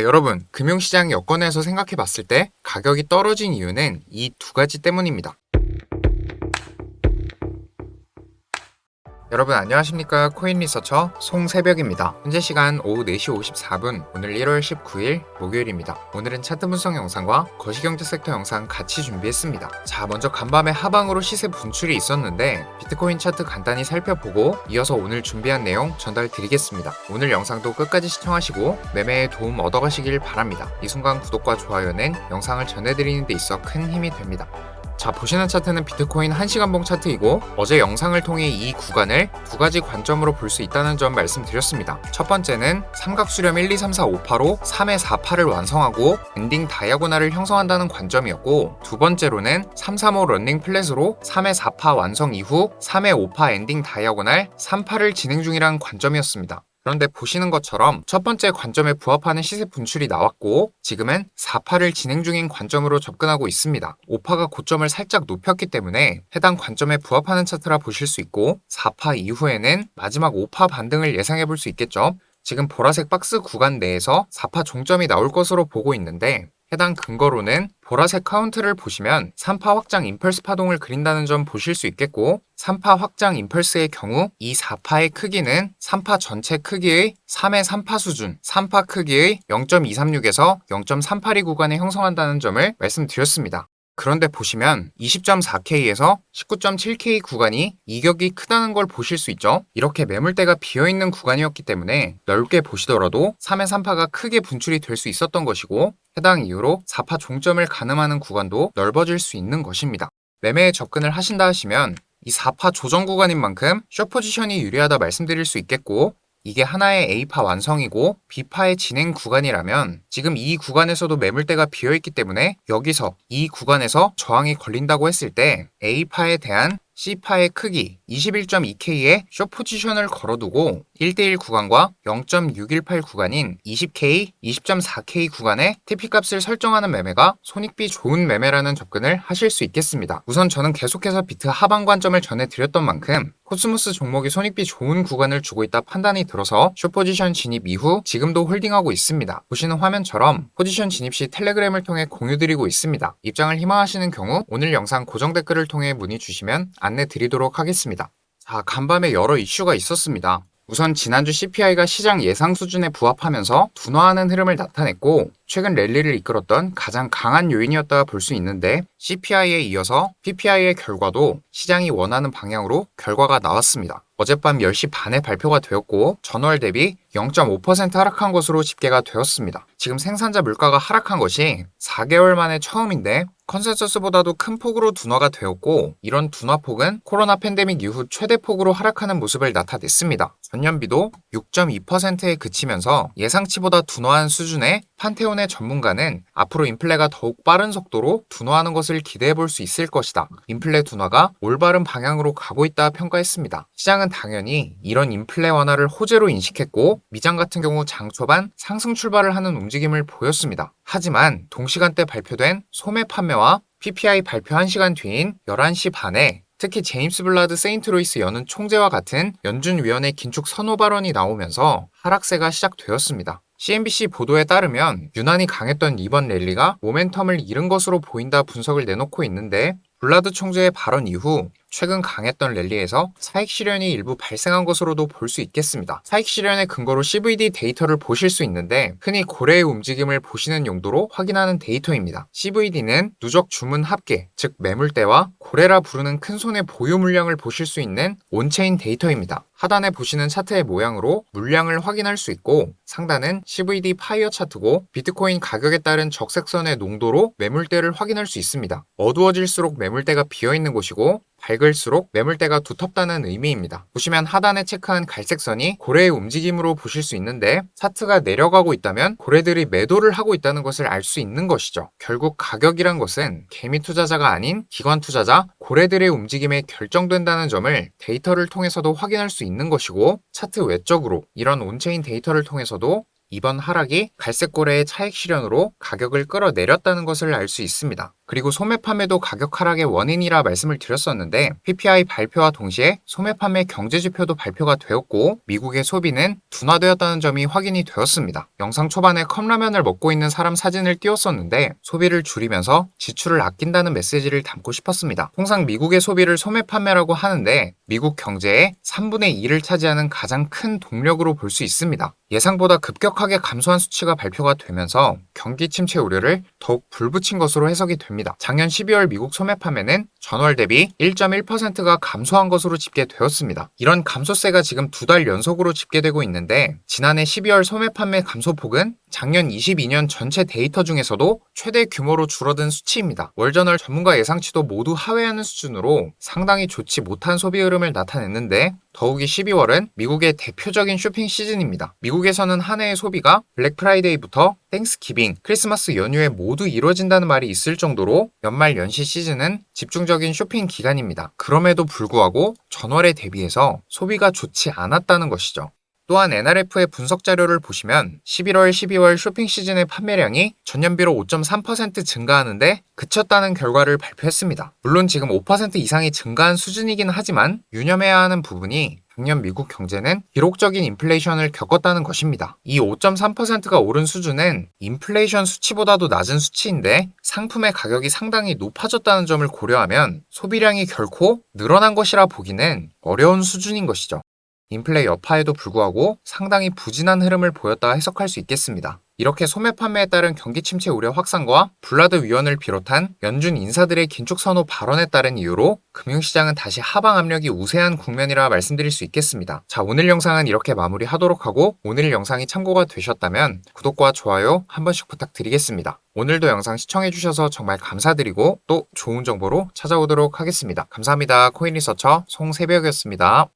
여러분, 금융시장 여건에서 생각해 봤을 때 가격이 떨어진 이유는 이 두 가지 때문입니다. 여러분 안녕하십니까? 코인 리서처 송새벽입니다. 현재 시간 오후 4시 54분, 오늘 1월 19일 목요일입니다. 오늘은 차트 분석 영상과 거시경제 섹터 영상 같이 준비했습니다. 자, 먼저 간밤에 하방으로 시세 분출이 있었는데 비트코인 차트 간단히 살펴보고 이어서 오늘 준비한 내용 전달드리겠습니다. 오늘 영상도 끝까지 시청하시고 매매에 도움 얻어가시길 바랍니다. 이 순간 구독과 좋아요는 영상을 전해드리는 데 있어 큰 힘이 됩니다. 자, 보시는 차트는 비트코인 1시간봉 차트이고 어제 영상을 통해 이 구간을 두 가지 관점으로 볼 수 있다는 점 말씀드렸습니다. 첫 번째는 삼각수렴 1, 2, 3, 4, 5파로 3의 4파를 완성하고 엔딩 다이아고날을 형성한다는 관점이었고, 두 번째로는 3, 3, 5 런닝 플랫으로 3의 4파 완성 이후 3의 5파 엔딩 다이아고날 3파를 진행 중이라는 관점이었습니다. 그런데 보시는 것처럼 첫 번째 관점에 부합하는 시세 분출이 나왔고 지금은 4파를 진행 중인 관점으로 접근하고 있습니다. 5파가 고점을 살짝 높였기 때문에 해당 관점에 부합하는 차트라 보실 수 있고 4파 이후에는 마지막 5파 반등을 예상해 볼 수 있겠죠. 지금 보라색 박스 구간 내에서 4파 종점이 나올 것으로 보고 있는데 해당 근거로는 보라색 카운트를 보시면 3파 확장 임펄스 파동을 그린다는 점 보실 수 있겠고 3파 확장 임펄스의 경우 이 4파의 크기는 3파 전체 크기의 3의 3파 수준, 3파 크기의 0.236에서 0.382 구간에 형성한다는 점을 말씀드렸습니다. 그런데 보시면 20.4K에서 19.7K 구간이 이격이 크다는 걸 보실 수 있죠. 이렇게 매물대가 비어있는 구간이었기 때문에 넓게 보시더라도 3의 3파가 크게 분출이 될 수 있었던 것이고 해당 이유로 4파 종점을 가늠하는 구간도 넓어질 수 있는 것입니다. 매매에 접근을 하신다 하시면 이 4파 조정 구간인 만큼 숏 포지션이 유리하다 말씀드릴 수 있겠고 이게 하나의 A파 완성이고 B파의 진행 구간이라면 지금 이 구간에서도 매물대가 비어있기 때문에 여기서 이 구간에서 저항이 걸린다고 했을 때 A파에 대한 C파의 크기 21.2K의 숏 포지션을 걸어두고 1대1 구간과 0.618 구간인 20K, 20.4K 구간에 TP값을 설정하는 매매가 손익비 좋은 매매라는 접근을 하실 수 있겠습니다. 우선 저는 계속해서 비트 하방 관점을 전해드렸던 만큼 코스모스 종목이 손익비 좋은 구간을 주고 있다 판단이 들어서 숏 포지션 진입 이후 지금도 홀딩하고 있습니다. 보시는 화면처럼 포지션 진입 시 텔레그램을 통해 공유드리고 있습니다. 입장을 희망하시는 경우 오늘 영상 고정 댓글을 통해 문의 주시면 안내 드리도록 하겠습니다. 자, 간밤에 여러 이슈가 있었습니다. 우선 지난주 CPI가 시장 예상 수준에 부합하면서 둔화하는 흐름을 나타냈고 최근 랠리를 이끌었던 가장 강한 요인이었다 볼 수 있는데 CPI에 이어서 PPI의 결과도 시장이 원하는 방향으로 결과가 나왔습니다. 어젯밤 10시 반에 발표가 되었고 전월 대비 0.5% 하락한 것으로 집계가 되었습니다. 지금 생산자 물가가 하락한 것이 4개월 만에 처음인데 컨센서스보다도 큰 폭으로 둔화가 되었고 이런 둔화폭은 코로나 팬데믹 이후 최대폭으로 하락하는 모습을 나타냈습니다. 전년비도 6.2%에 그치면서 예상치보다 둔화한 수준의 판테온의 전문가는 앞으로 인플레가 더욱 빠른 속도로 둔화하는 것을 기대해 볼 수 있을 것이다. 인플레 둔화가 올바른 방향으로 가고 있다 평가했습니다. 시장은 당연히 이런 인플레 완화를 호재로 인식했고 미장 같은 경우 장 초반 상승 출발을 하는 움직임을 보였습니다. 하지만 동시간대 발표된 소매 판매와 PPI 발표 1시간 뒤인 11시 반에 특히 제임스 블라드 세인트로이스 연은 총재와 같은 연준위원회 긴축 선호 발언이 나오면서 하락세가 시작되었습니다. CNBC 보도에 따르면 유난히 강했던 이번 랠리가 모멘텀을 잃은 것으로 보인다 분석을 내놓고 있는데 블라드 총재의 발언 이후 최근 강했던 랠리에서 차익 실현이 일부 발생한 것으로도 볼 수 있겠습니다. 차익 실현의 근거로 CVD 데이터를 보실 수 있는데 흔히 고래의 움직임을 보시는 용도로 확인하는 데이터입니다. CVD는 누적 주문 합계, 즉 매물대와 고래라 부르는 큰손의 보유 물량을 보실 수 있는 온체인 데이터입니다. 하단에 보시는 차트의 모양으로 물량을 확인할 수 있고 상단은 CVD 파이어 차트고 비트코인 가격에 따른 적색선의 농도로 매물대를 확인할 수 있습니다. 어두워질수록 매물대가 비어있는 곳이고 밝을수록 매물대가 두텁다는 의미입니다. 보시면 하단에 체크한 갈색선이 고래의 움직임으로 보실 수 있는데 차트가 내려가고 있다면 고래들이 매도를 하고 있다는 것을 알 수 있는 것이죠. 결국 가격이란 것은 개미 투자자가 아닌 기관 투자자 고래들의 움직임에 결정된다는 점을 데이터를 통해서도 확인할 수 있는 것이고 차트 외적으로 이런 온체인 데이터를 통해서도 이번 하락이 갈색 고래의 차익 실현으로 가격을 끌어내렸다는 것을 알 수 있습니다. 그리고 소매 판매도 가격 하락의 원인이라 말씀을 드렸었는데 PPI 발표와 동시에 소매 판매 경제 지표도 발표가 되었고 미국의 소비는 둔화되었다는 점이 확인이 되었습니다. 영상 초반에 컵라면을 먹고 있는 사람 사진을 띄웠었는데 소비를 줄이면서 지출을 아낀다는 메시지를 담고 싶었습니다. 통상 미국의 소비를 소매 판매라고 하는데 미국 경제의 3분의 2를 차지하는 가장 큰 동력으로 볼 수 있습니다. 예상보다 급격하게 감소한 수치가 발표가 되면서 경기 침체 우려를 더욱 불붙인 것으로 해석이 됩니다. 작년 12월 미국 소매 판매는 전월 대비 1.1%가 감소한 것으로 집계되었습니다. 이런 감소세가 지금 2달 연속으로 집계되고 있는데 지난해 12월 소매 판매 감소폭은 작년 22년 전체 데이터 중에서도 최대 규모로 줄어든 수치입니다. 월전월 전문가 예상치도 모두 하회하는 수준으로 상당히 좋지 못한 소비 흐름을 나타냈는데 더욱이 12월은 미국의 대표적인 쇼핑 시즌입니다. 미국에서는 한 해의 소비가 블랙 프라이데이부터 땡스기빙, 크리스마스 연휴에 모두 이루어진다는 말이 있을 정도로 연말 연시 시즌은 집중적인 쇼핑 기간입니다. 그럼에도 불구하고 전월에 대비해서 소비가 좋지 않았다는 것이죠. 또한 NRF의 분석 자료를 보시면 11월, 12월 쇼핑 시즌의 판매량이 전년비로 5.3% 증가하는데 그쳤다는 결과를 발표했습니다. 물론 지금 5% 이상이 증가한 수준이긴 하지만 유념해야 하는 부분이 작년 미국 경제는 기록적인 인플레이션을 겪었다는 것입니다. 이 5.3%가 오른 수준은 인플레이션 수치보다도 낮은 수치인데 상품의 가격이 상당히 높아졌다는 점을 고려하면 소비량이 결코 늘어난 것이라 보기는 어려운 수준인 것이죠. 인플레 여파에도 불구하고 상당히 부진한 흐름을 보였다 해석할 수 있겠습니다. 이렇게 소매 판매에 따른 경기 침체 우려 확산과 블라드 위원을 비롯한 연준 인사들의 긴축 선호 발언에 따른 이유로 금융시장은 다시 하방 압력이 우세한 국면이라 말씀드릴 수 있겠습니다. 자, 오늘 영상은 이렇게 마무리하도록 하고 오늘 영상이 참고가 되셨다면 구독과 좋아요 한 번씩 부탁드리겠습니다. 오늘도 영상 시청해주셔서 정말 감사드리고 또 좋은 정보로 찾아오도록 하겠습니다. 감사합니다. 코인리서처 송새벽이었습니다.